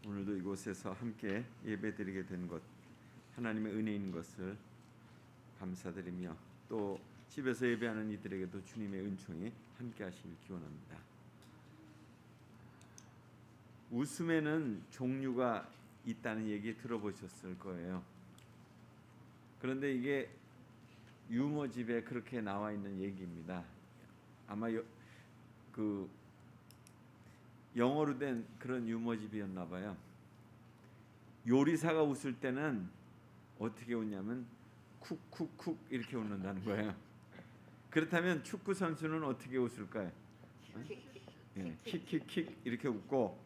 오늘도 이곳에서 함께 예배드리게 된 것 하나님의 은혜인 것을 감사드리며 또 집에서 예배하는 이들에게도 주님의 은총이 함께 하시길 기원합니다. 웃음에는 종류가 있다는 얘기 들어보셨을 거예요. 그런데 이게 유머집에 그렇게 나와 있는 얘기입니다. 아마 그 영어로 된 그런 유머집이었나 봐요. 요리사가 웃을 때는 어떻게 웃냐면 쿡쿡쿡 이렇게 웃는다는 거예요. 그렇다면 축구 선수는 어떻게 웃을까요? 킥킥킥 이렇게 웃고,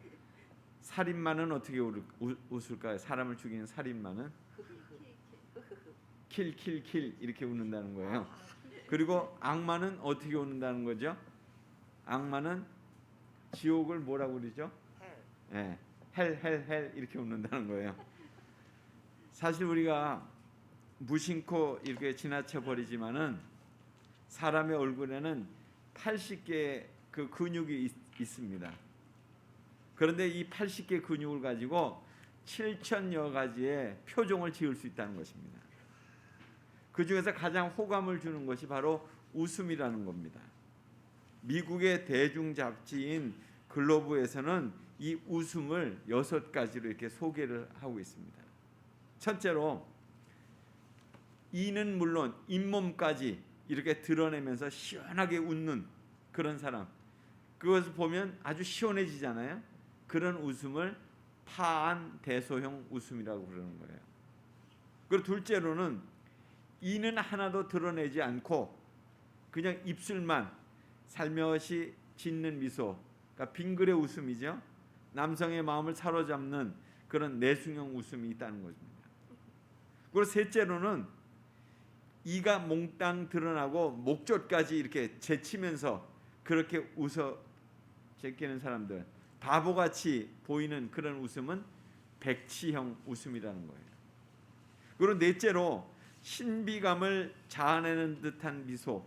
살인마는 어떻게 웃을까요? 사람을 죽이는 살인마는 킬킬킬 이렇게 웃는다는 거예요. 그리고 악마는 어떻게 웃는다는 거죠? 악마는 지옥을 뭐라고 그러죠? 헬 이렇게 웃는다는 거예요. 사실 우리가 무심코 이렇게 지나쳐 버리지만은 사람의 얼굴에는 80개의 그 근육이 있습니다. 그런데 이 80개 근육을 가지고 7,000여 가지의 표정을 지을 수 있다는 것입니다. 그 중에서 가장 호감을 주는 것이 바로 웃음이라는 겁니다. 미국의 대중 잡지인 글로브에서는 이 웃음을 6가지로 이렇게 소개를 하고 있습니다. 첫째로, 이는 물론 잇몸까지 이렇게 드러내면서 시원하게 웃는 그런 사람, 그것을 보면 아주 시원해지잖아요. 그런 웃음을 파한 대소형 웃음이라고 그러는 거예요. 그리고 둘째로는 이는 하나도 드러내지 않고 그냥 입술만 살며시 짓는 미소, 그러니까 빙그레 웃음이죠. 남성의 마음을 사로잡는 그런 내숭형 웃음이 있다는 것입니다. 그리고 셋째로는 이가 몽땅 드러나고 목젖까지 이렇게 제치면서 그렇게 웃어 제끼는 사람들, 바보같이 보이는 그런 웃음은 백치형 웃음이라는 거예요. 그리고 넷째로 신비감을 자아내는 듯한 미소,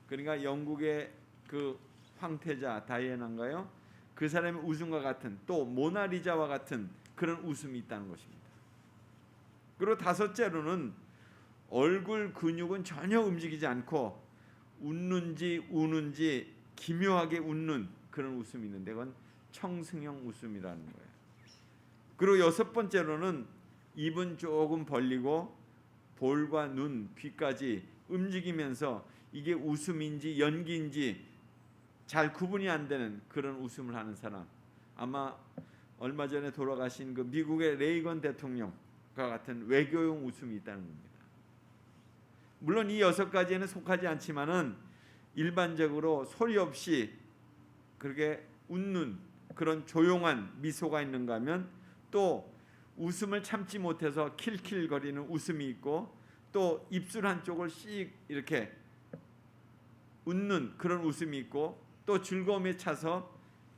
그러니까 영국의 그 황태자 다이애나인가요? 그 사람의 웃음과 같은, 또 모나리자와 같은 그런 웃음이 있다는 것입니다. 그리고 다섯째로는 얼굴 근육은 전혀 움직이지 않고 웃는지 우는지 기묘하게 웃는 그런 웃음이 있는데 그건 청승형 웃음이라는 거예요. 그리고 여섯 번째로는 입은 조금 벌리고 볼과 눈, 귀까지 움직이면서 이게 웃음인지 연기인지 잘 구분이 안 되는 그런 웃음을 하는 사람, 아마 얼마 전에 돌아가신 그 미국의 레이건 대통령과 같은 외교용 웃음이 있다는 겁니다. 물론 이 6가지에는 속하지 않지만은 일반적으로 소리 없이 그렇게 웃는 그런 조용한 미소가 있는가 하면, 또 웃음을 참지 못해서 킬킬거리는 웃음이 있고, 또 입술 한쪽을 씩 이렇게 웃는 그런 웃음이 있고, 또 즐거움에 차서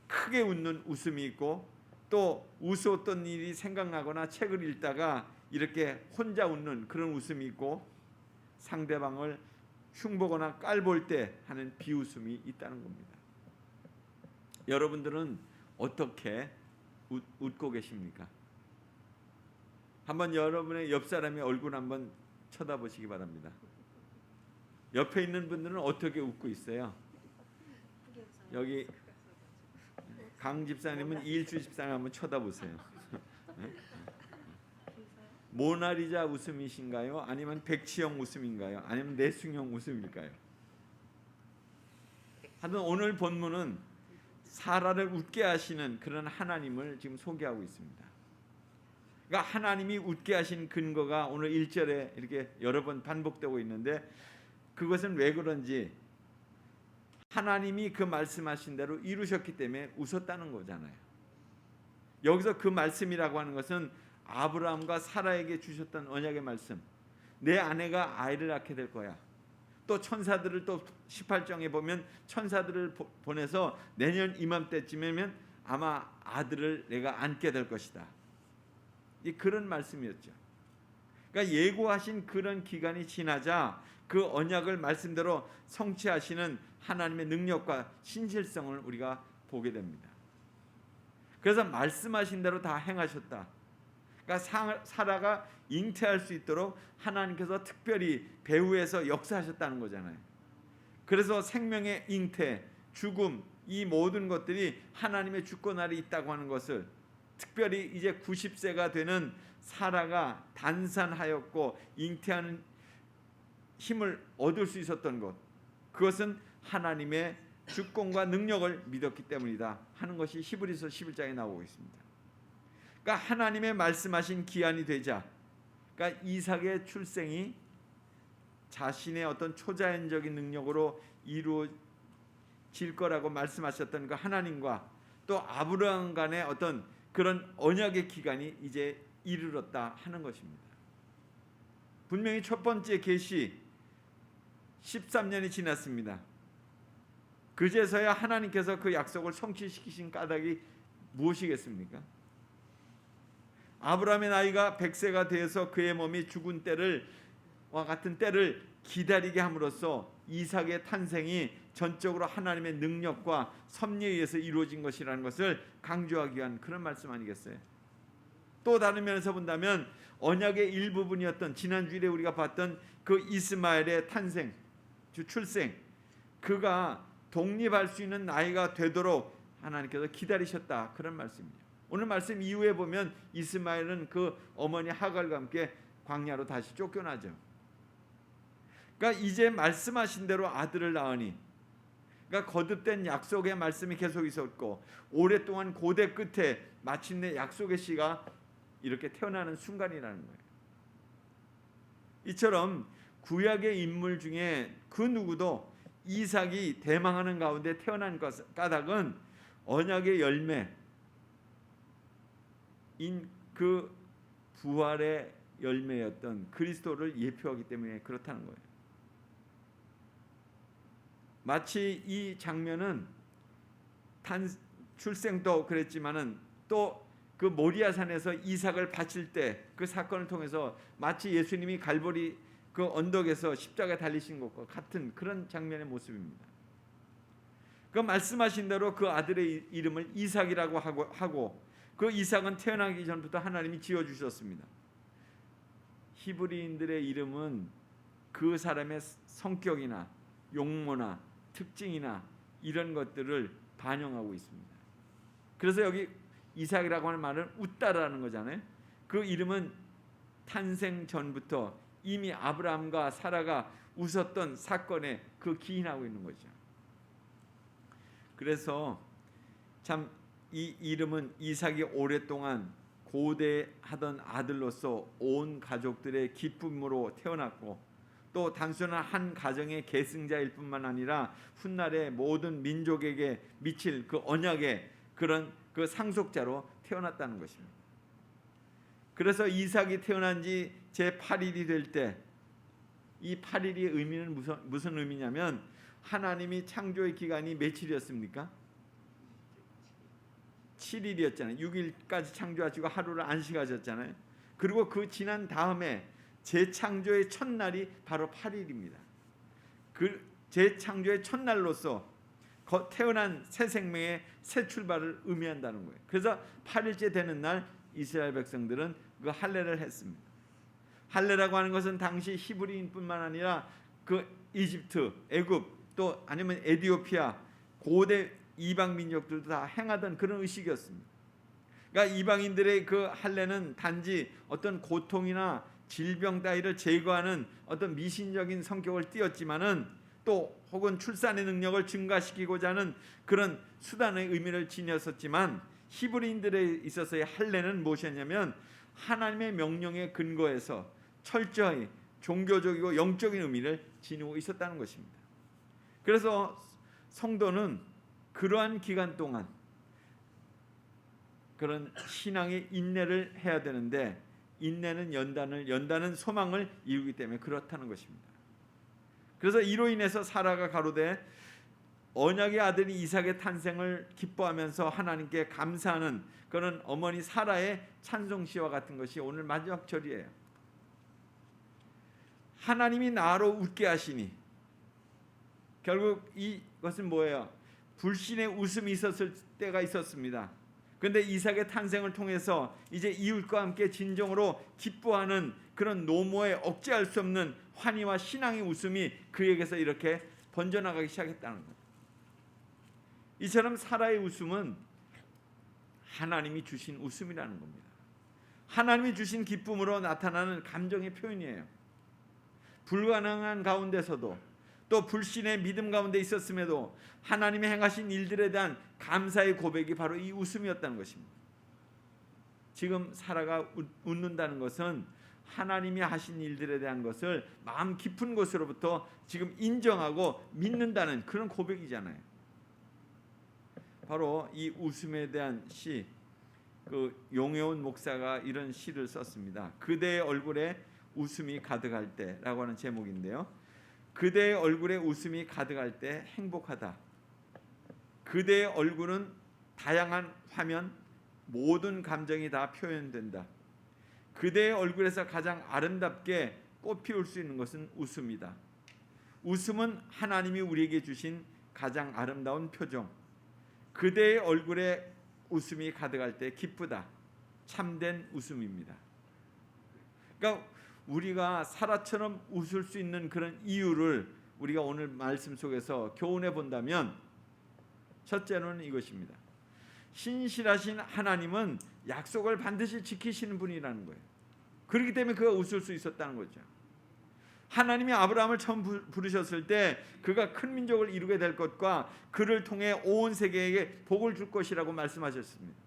크게 웃는 웃음이 있고, 또 웃었던 일이 생각나거나 책을 읽다가 이렇게 혼자 웃는 그런 웃음이 있고, 상대방을 흉보거나 깔볼 때 하는 비웃음이 있다는 겁니다. 여러분들은 어떻게 웃고 계십니까? 한번 여러분의 옆 사람의 얼굴 한번 쳐다보시기 바랍니다. 옆에 있는 분들은 어떻게 웃고 있어요? 여기 강 집사님은 이일주 집사님 한번 쳐다보세요. 모나리자 웃음이신가요? 아니면 백치형 웃음인가요? 아니면 내숭형 웃음일까요? 하여튼 오늘 본문은 사라를 웃게 하시는 그런 하나님을 지금 소개하고 있습니다. 그러니까 하나님이 웃게 하신 근거가 오늘 1절에 이렇게 여러 번 반복되고 있는데, 그것은 왜 그런지 하나님이 그 말씀하신 대로 이루셨기 때문에 웃었다는 거잖아요. 여기서 그 말씀이라고 하는 것은 아브라함과 사라에게 주셨던 언약의 말씀, 내 아내가 아이를 낳게 될 거야. 또 천사들을, 또 18장에 보면 천사들을 보내서 내년 이맘때쯤이면 아마 아들을 내가 안게 될 것이다. 그런 말씀이었죠. 그러니까 예고하신 그런 기간이 지나자 그 언약을 말씀대로 성취하시는 하나님의 능력과 신실성을 우리가 보게 됩니다. 그래서 말씀하신 대로 다 행하셨다. 그러니까 사라가 잉태할 수 있도록 하나님께서 특별히 배후에서 역사하셨다는 거잖아요. 그래서 생명의 잉태, 죽음, 이 모든 것들이 하나님의 주권 아래 있다고 하는 것을, 특별히 이제 90세가 되는 사라가 단산하였고 잉태하는 힘을 얻을 수 있었던 것, 그것은 하나님의 주권과 능력을 믿었기 때문이다 하는 것이 히브리서 11장에 나오고 있습니다. 그러니까 하나님의 말씀하신 기한이 되자, 그러니까 이삭의 출생이 자신의 어떤 초자연적인 능력으로 이루어질 거라고 말씀하셨던 그 하나님과 또 아브라함 간의 어떤 그런 언약의 기간이 이제 이르렀다 하는 것입니다. 분명히 첫 번째 계시 13년이 지났습니다. 그제서야 하나님께서 그 약속을 성취시키신 까닭이 무엇이겠습니까? 아브라함의 나이가 100세가 되어서 그의 몸이 죽은 때와 같은 때를 기다리게 함으로써 이삭의 탄생이 전적으로 하나님의 능력과 섭리에 의해서 이루어진 것이라는 것을 강조하기 위한 그런 말씀 아니겠어요? 또 다른 면에서 본다면 언약의 일부분이었던 지난주일에 우리가 봤던 그 이스마엘의 탄생, 출생, 그가 독립할 수 있는 나이가 되도록 하나님께서 기다리셨다, 그런 말씀입니다. 오늘 말씀 이후에 보면 이스마엘은 그 어머니 하갈과 함께 광야로 다시 쫓겨나죠. 그러니까 이제 말씀하신 대로 아들을 낳으니, 그러니까 거듭된 약속의 말씀이 계속 있었고 오랫동안 고대 끝에 마침내 약속의 씨가 이렇게 태어나는 순간이라는 거예요. 이처럼 구약의 인물 중에 그 누구도 이삭이 대망하는 가운데 태어난 까닭은 언약의 열매인 그 부활의 열매였던 그리스도를 예표하기 때문에 그렇다는 거예요. 마치 이 장면은 출생도 그랬지만은 또 그 모리아산에서 이삭을 바칠 때 그 사건을 통해서 마치 예수님이 갈보리 그 언덕에서 십자가에 달리신 것과 같은 그런 장면의 모습입니다. 그 말씀하신 대로 그 아들의 이름을 이삭이라고 하고 그 이삭은 태어나기 전부터 하나님이 지어주셨습니다. 히브리인들의 이름은 그 사람의 성격이나 용모나 특징이나 이런 것들을 반영하고 있습니다. 그래서 여기 이삭이라고 하는 말은 웃다라는 거잖아요. 그 이름은 탄생 전부터 이미 아브라함과 사라가 웃었던 사건에 그 기인하고 있는 거죠. 그래서 참 이 이름은 이삭이 오랫동안 고대하던 아들로서 온 가족들의 기쁨으로 태어났고 또 단순한 한 가정의 계승자일 뿐만 아니라 훗날의 모든 민족에게 미칠 그 언약의 그런 그 상속자로 태어났다는 것입니다. 그래서 이삭이 태어난 지 제8일이 될 때 이 8일의 의미는 무슨 의미냐면 하나님이 창조의 기간이 며칠이었습니까? 7일이었잖아요. 6일까지 창조하시고 하루를 안식하셨잖아요. 그리고 그 지난 다음에 재창조의 첫날이 바로 8일입니다. 그 재창조의 첫날로서 태어난 새 생명의 새 출발을 의미한다는 거예요. 그래서 8일째 되는 날 이스라엘 백성들은 그 할례를 했습니다. 할례라고 하는 것은 당시 히브리인뿐만 아니라 그 이집트, 애굽 또 아니면 에티오피아 고대 이방 민족들도 다 행하던 그런 의식이었습니다. 그러니까 이방인들의 그 할례는 단지 어떤 고통이나 질병 따위를 제거하는 어떤 미신적인 성격을 띠었지만은 또 혹은 출산의 능력을 증가시키고자 하는 그런 수단의 의미를 지녔었지만 히브리인들에 있어서의 할례는 무엇이었냐면 하나님의 명령에 근거해서 철저히 종교적이고 영적인 의미를 지니고 있었다는 것입니다. 그래서 성도는 그러한 기간 동안 그런 신앙의 인내를 해야 되는데 인내는 연단은 소망을 이루기 때문에 그렇다는 것입니다. 그래서 이로 인해서 사라가 가로되 언약의 아들 이삭의 탄생을 기뻐하면서 하나님께 감사하는 그런 어머니 사라의 찬송시와 같은 것이 오늘 마지막 절이에요. 하나님이 나로 웃게 하시니, 결국 이것은 뭐예요? 불신의 웃음이 있었을 때가 있었습니다. 그런데 이삭의 탄생을 통해서 이제 이웃과 함께 진정으로 기뻐하는 그런 노모의 억제할 수 없는 환희와 신앙의 웃음이 그에게서 이렇게 번져나가기 시작했다는 거예요. 이처럼 사라의 웃음은 하나님이 주신 웃음이라는 겁니다. 하나님이 주신 기쁨으로 나타나는 감정의 표현이에요. 불가능한 가운데서도 또 불신의 믿음 가운데 있었음에도 하나님이 행하신 일들에 대한 감사의 고백이 바로 이 웃음이었다는 것입니다. 지금 사라가 웃는다는 것은 하나님이 하신 일들에 대한 것을 마음 깊은 곳으로부터 지금 인정하고 믿는다는 그런 고백이잖아요. 바로 이 웃음에 대한 시, 그 용혜원 목사가 이런 시를 썼습니다. 그대의 얼굴에 웃음이 가득할 때라고 하는 제목인데요. 그대의 얼굴에 웃음이 가득할 때 행복하다. 그대의 얼굴은 다양한 화면, 모든 감정이 다 표현된다. 그대의 얼굴에서 가장 아름답게 꽃피울 수 있는 것은 웃음이다. 웃음은 하나님이 우리에게 주신 가장 아름다운 표정. 그대의 얼굴에 웃음이 가득할 때 기쁘다. 참된 웃음입니다. 그러니까 우리가 사라처럼 웃을 수 있는 그런 이유를 우리가 오늘 말씀 속에서 교훈해 본다면 첫째는 이것입니다. 신실하신 하나님은 약속을 반드시 지키시는 분이라는 거예요. 그렇기 때문에 그가 웃을 수 있었다는 거죠. 하나님이 아브라함을 처음 부르셨을 때 그가 큰 민족을 이루게 될 것과 그를 통해 온 세계에게 복을 줄 것이라고 말씀하셨습니다.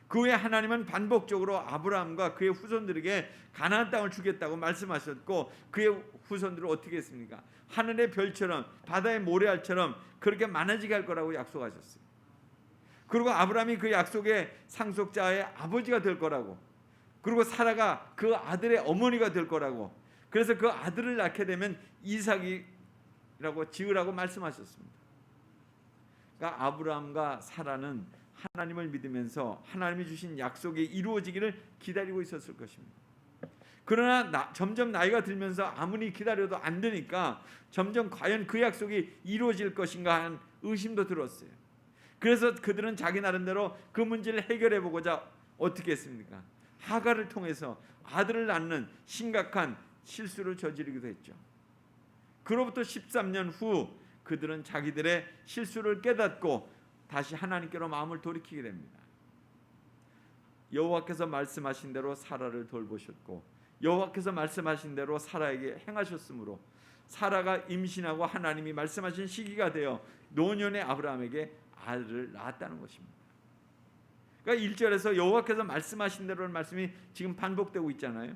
그 후에 하나님은 반복적으로 아브라함과 그의 후손들에게 가나안 땅을 주겠다고 말씀하셨고 그의 후손들을 어떻게 했습니까? 하늘의 별처럼 바다의 모래알처럼 그렇게 많아지게 할 거라고 약속하셨어요. 그리고 아브라함이 그 약속의 상속자의 아버지가 될 거라고, 그리고 사라가 그 아들의 어머니가 될 거라고, 그래서 그 아들을 낳게 되면 이삭이라고 지으라고 말씀하셨습니다. 그러니까 아브라함과 사라는 하나님을 믿으면서 하나님이 주신 약속이 이루어지기를 기다리고 있었을 것입니다. 그러나 점점 나이가 들면서 아무리 기다려도 안 되니까 점점 과연 그 약속이 이루어질 것인가 하는 의심도 들었어요. 그래서 그들은 자기 나름대로 그 문제를 해결해 보고자 어떻게 했습니까? 하갈을 통해서 아들을 낳는 심각한 실수를 저지르기도 했죠. 그로부터 13년 후 그들은 자기들의 실수를 깨닫고 다시 하나님께로 마음을 돌이키게 됩니다. 여호와께서 말씀하신 대로 사라를 돌보셨고 여호와께서 말씀하신 대로 사라에게 행하셨으므로 사라가 임신하고 하나님이 말씀하신 시기가 되어 노년의 아브라함에게 아들을 낳았다는 것입니다. 그러니까 1절에서 여호와께서 말씀하신 대로는 말씀이 지금 반복되고 있잖아요.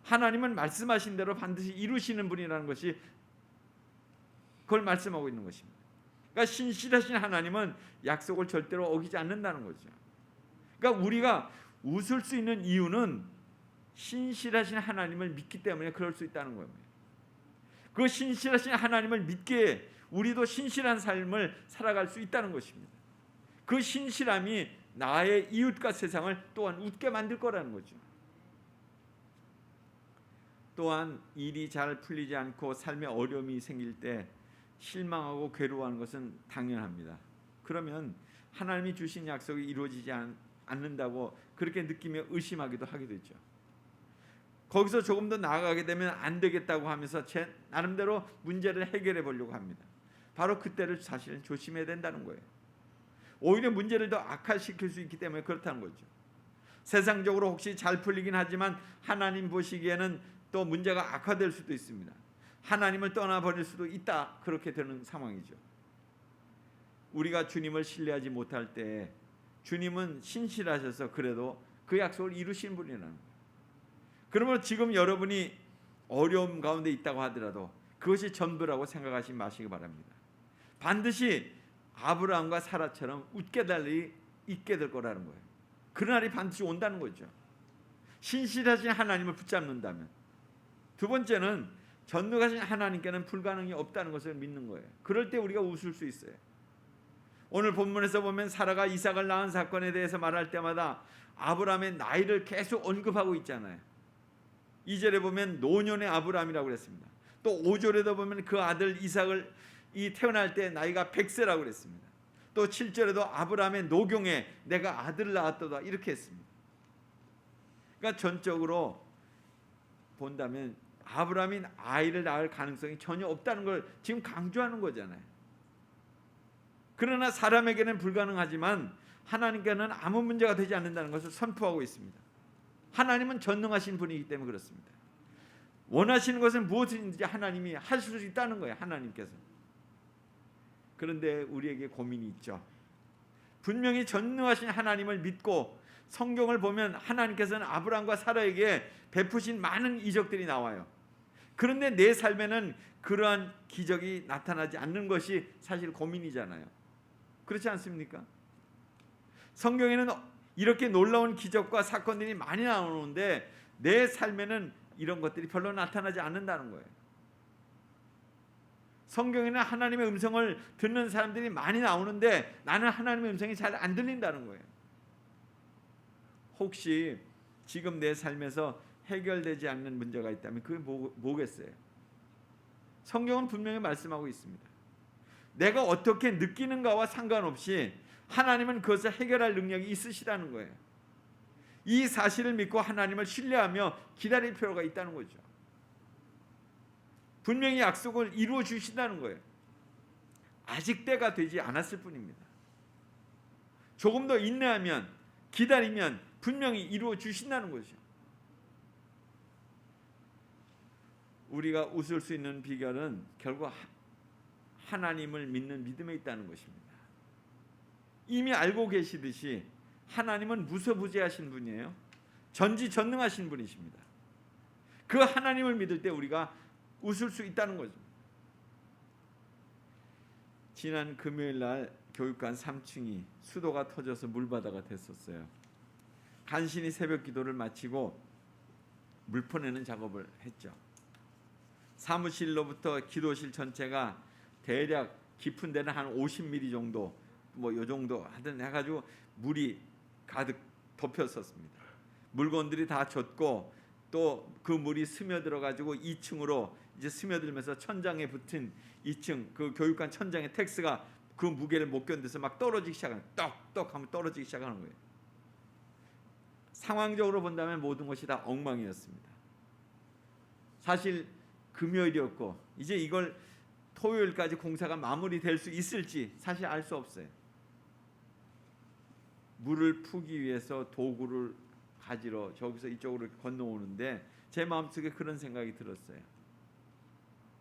하나님은 말씀하신 대로 반드시 이루시는 분이라는 것이 그걸 말씀하고 있는 것입니다. 그러니까 신실하신 하나님은 약속을 절대로 어기지 않는다는 거죠. 그러니까 우리가 웃을 수 있는 이유는 신실하신 하나님을 믿기 때문에 그럴 수 있다는 거예요. 그 신실하신 하나님을 믿기에 우리도 신실한 삶을 살아갈 수 있다는 것입니다. 그 신실함이 나의 이웃과 세상을 또한 웃게 만들 거라는 거죠. 또한 일이 잘 풀리지 않고 삶에 어려움이 생길 때 실망하고 괴로워하는 것은 당연합니다. 그러면 하나님이 주신 약속이 이루어지지 않는다고 그렇게 느끼며 의심하기도 하게 되죠. 거기서 조금 더 나아가게 되면 안 되겠다고 하면서 제 나름대로 문제를 해결해 보려고 합니다. 바로 그때를 사실은 조심해야 된다는 거예요. 오히려 문제를 더 악화시킬 수 있기 때문에 그렇다는 거죠. 세상적으로 혹시 잘 풀리긴 하지만 하나님 보시기에는 또 문제가 악화될 수도 있습니다. 하나님을 떠나버릴 수도 있다. 그렇게 되는 상황이죠. 우리가 주님을 신뢰하지 못할 때 주님은 신실하셔서 그래도 그 약속을 이루시는 분이라는 거예요. 그러면 지금 여러분이 어려움 가운데 있다고 하더라도 그것이 전부라고 생각하지 마시기 바랍니다. 반드시 아브라함과 사라처럼 웃게 될 일이 있게 될 거라는 거예요. 그날이 반드시 온다는 거죠. 신실하신 하나님을 붙잡는다면. 두 번째는 전능하신 하나님께는 불가능이 없다는 것을 믿는 거예요. 그럴 때 우리가 웃을 수 있어요. 오늘 본문에서 보면 사라가 이삭을 낳은 사건에 대해서 말할 때마다 아브라함의 나이를 계속 언급하고 있잖아요. 2절에 보면 노년의 아브라함이라고 그랬습니다. 또 5절에도 보면 그 아들 이삭을 태어날 때 나이가 100세라고 그랬습니다. 또 7절에도 아브라함의 노경에 내가 아들을 낳았도다 이렇게 했습니다. 그러니까 전적으로 본다면 아브라함이 아이를 낳을 가능성이 전혀 없다는 걸 지금 강조하는 거잖아요. 그러나 사람에게는 불가능하지만 하나님께는 아무 문제가 되지 않는다는 것을 선포하고 있습니다. 하나님은 전능하신 분이기 때문에 그렇습니다. 원하시는 것은 무엇인지 하나님이 하실 수 있다는 거예요. 하나님께서. 그런데 우리에게 고민이 있죠. 분명히 전능하신 하나님을 믿고 성경을 보면 하나님께서는 아브라함과 사라에게 베푸신 많은 이적들이 나와요. 그런데 내 삶에는 그러한 기적이 나타나지 않는 것이 사실 고민이잖아요. 그렇지 않습니까? 성경에는 이렇게 놀라운 기적과 사건들이 많이 나오는데 내 삶에는 이런 것들이 별로 나타나지 않는다는 거예요. 성경에는 하나님의 음성을 듣는 사람들이 많이 나오는데 나는 하나님의 음성이 잘 안 들린다는 거예요. 혹시 지금 내 삶에서 해결되지 않는 문제가 있다면 그게 뭐겠어요? 성경은 분명히 말씀하고 있습니다. 내가 어떻게 느끼는가와 상관없이 하나님은 그것을 해결할 능력이 있으시다는 거예요. 이 사실을 믿고 하나님을 신뢰하며 기다릴 필요가 있다는 거죠. 분명히 약속을 이루어 주신다는 거예요. 아직 때가 되지 않았을 뿐입니다. 조금 더 인내하면, 기다리면 분명히 이루어 주신다는 거죠. 우리가 웃을 수 있는 비결은 결국 하나님을 믿는 믿음에 있다는 것입니다. 이미 알고 계시듯이 하나님은 무소부재하신 분이에요. 전지전능하신 분이십니다. 그 하나님을 믿을 때 우리가 웃을 수 있다는 거죠. 지난 금요일 날 교육관 3층이 수도가 터져서 물바다가 됐었어요. 간신히 새벽 기도를 마치고 물 퍼내는 작업을 했죠. 사무실로부터 기도실 전체가 대략 깊은 데는 한 50mm 정도 요 정도 하든 해가지고 물이 가득 덮였었습니다. 물건들이 다 젖고 또 그 물이 스며들어가지고 2층으로 이제 스며들면서 천장에 붙은 2층 그 교육관 천장의 텍스가 그 무게를 못 견뎌서 막 떨어지기 시작하는 떡떡 하면 떨어지기 시작하는 거예요. 상황적으로 본다면 모든 것이 다 엉망이었습니다. 사실 금요일이었고 이제 이걸 토요일까지 공사가 마무리될 수 있을지 사실 알 수 없어요. 물을 푸기 위해서 도구를 가지러 저기서 이쪽으로 건너오는데 제 마음속에 그런 생각이 들었어요.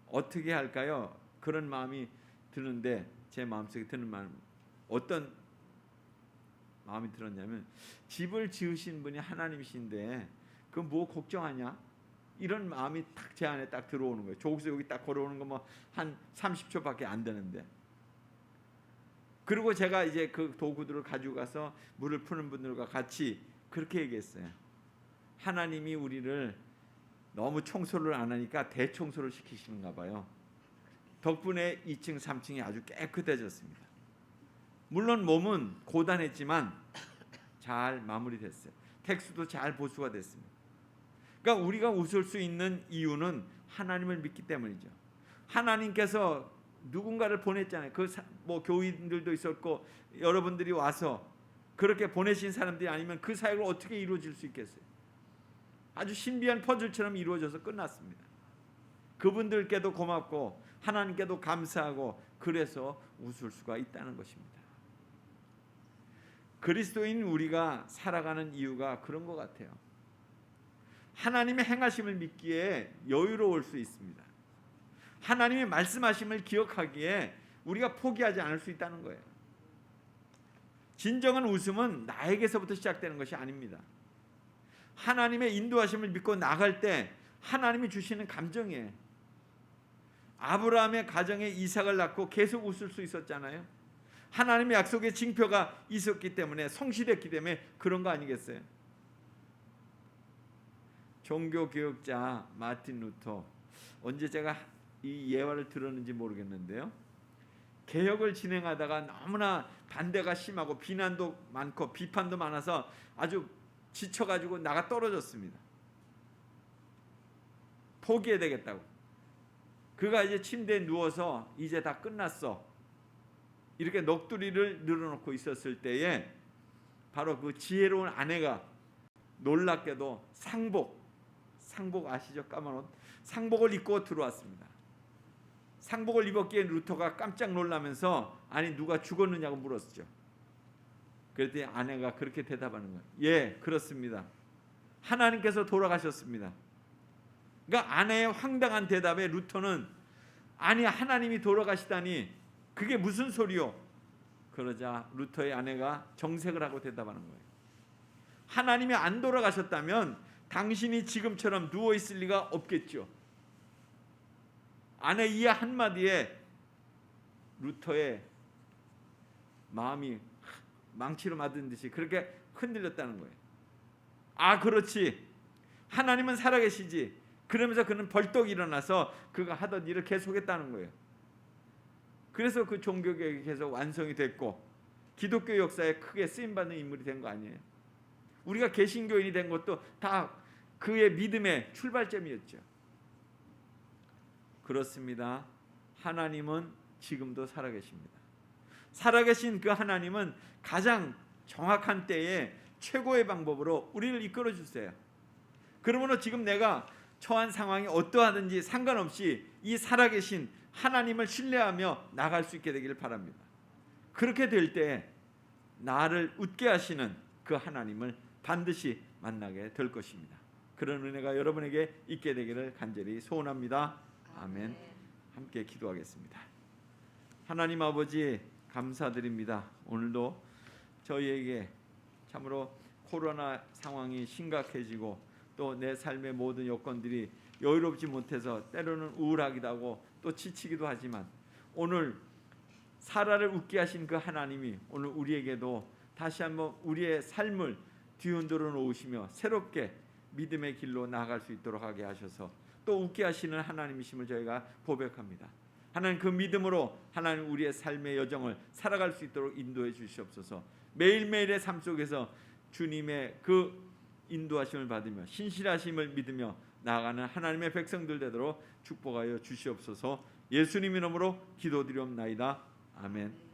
어떻게 할까요? 그런 마음이 드는데 제 마음속에 드는 마음 어떤 마음이 들었냐면 집을 지으신 분이 하나님이신데 그 뭐 걱정하냐? 이런 마음이 딱 제 안에 딱 들어오는 거예요. 저기서 여기 딱 걸어오는 거 뭐 한 30초밖에 안 되는데. 그리고 제가 이제 그 도구들을 가지고 가서 물을 푸는 분들과 같이 그렇게 얘기했어요. 하나님이 우리를 너무 청소를 안 하니까 대청소를 시키시는가 봐요. 덕분에 2층, 3층이 아주 깨끗해졌습니다. 물론 몸은 고단했지만 잘 마무리됐어요. 텍스도 잘 보수가 됐습니다. 그러니까 우리가 웃을 수 있는 이유는 하나님을 믿기 때문이죠. 하나님께서 누군가를 보냈잖아요. 뭐 교인들도 있었고 여러분들이 와서 그렇게 보내신 사람들이 아니면 그 사역을 어떻게 이루어질 수 있겠어요? 아주 신비한 퍼즐처럼 이루어져서 끝났습니다. 그분들께도 고맙고 하나님께도 감사하고 그래서 웃을 수가 있다는 것입니다. 그리스도인 우리가 살아가는 이유가 그런 것 같아요. 하나님의 행하심을 믿기에 여유로울 수 있습니다. 하나님의 말씀하심을 기억하기에 우리가 포기하지 않을 수 있다는 거예요. 진정한 웃음은 나에게서부터 시작되는 것이 아닙니다. 하나님의 인도하심을 믿고 나갈 때 하나님이 주시는 감정이에요. 아브라함의 가정에 이삭을 낳고 계속 웃을 수 있었잖아요. 하나님의 약속의 징표가 있었기 때문에 성실했기 때문에 그런 거 아니겠어요? 종교개혁자 마틴 루터, 언제 제가 이 예화를 들었는지 모르겠는데요. 개혁을 진행하다가 너무나 반대가 심하고 비난도 많고 비판도 많아서 아주 지쳐가지고 나가 떨어졌습니다. 포기해야 되겠다고. 그가 이제 침대에 누워서 이제 다 끝났어. 이렇게 넋두리를 늘어놓고 있었을 때에 바로 그 지혜로운 아내가 놀랍게도 상복 아시죠? 까만 옷 상복을 입고 들어왔습니다. 상복을 입었기에 루터가 깜짝 놀라면서 아니 누가 죽었느냐고 물었죠. 그랬더니 아내가 그렇게 대답하는 거예요. 예, 그렇습니다. 하나님께서 돌아가셨습니다. 그러니까 아내의 황당한 대답에 루터는 아니 하나님이 돌아가시다니 그게 무슨 소리요? 그러자 루터의 아내가 정색을 하고 대답하는 거예요. 하나님이 안 돌아가셨다면 당신이 지금처럼 누워 있을 리가 없겠죠. 아내 이 한마디에 루터의 마음이 망치로 맞은 듯이 그렇게 흔들렸다는 거예요. 아, 그렇지. 하나님은 살아계시지. 그러면서 그는 벌떡 일어나서 그가 하던 일을 계속했다는 거예요. 그래서 그 종교개혁이 계속 완성이 됐고 기독교 역사에 크게 쓰임받는 인물이 된 거 아니에요. 우리가 개신교인이 된 것도 다 그의 믿음의 출발점이었죠. 그렇습니다. 하나님은 지금도 살아계십니다. 살아계신 그 하나님은 가장 정확한 때에 최고의 방법으로 우리를 이끌어 주세요. 그러므로 지금 내가 처한 상황이 어떠하든지 상관없이 이 살아계신 하나님을 신뢰하며 나갈 수 있게 되기를 바랍니다. 그렇게 될 때 나를 웃게 하시는 그 하나님을 반드시 만나게 될 것입니다. 그런 은혜가 여러분에게 있게 되기를 간절히 소원합니다. 아멘. 함께 기도하겠습니다. 하나님 아버지 감사드립니다. 오늘도 저희에게 참으로 코로나 상황이 심각해지고 또 내 삶의 모든 여건들이 여유롭지 못해서 때로는 우울하기도 하고 또 지치기도 하지만 오늘 사라를 웃게 하신 그 하나님이 오늘 우리에게도 다시 한번 우리의 삶을 뒤흔들어 놓으시며 새롭게 믿음의 길로 나아갈 수 있도록 하게 하셔서 또 웃게 하시는 하나님이심을 저희가 고백합니다. 하나님 그 믿음으로 하나님 우리의 삶의 여정을 살아갈 수 있도록 인도해 주시옵소서. 매일매일의 삶 속에서 주님의 그 인도하심을 받으며 신실하심을 믿으며 나아가는 하나님의 백성들 되도록 축복하여 주시옵소서. 예수님 이름으로 기도드리옵나이다. 아멘.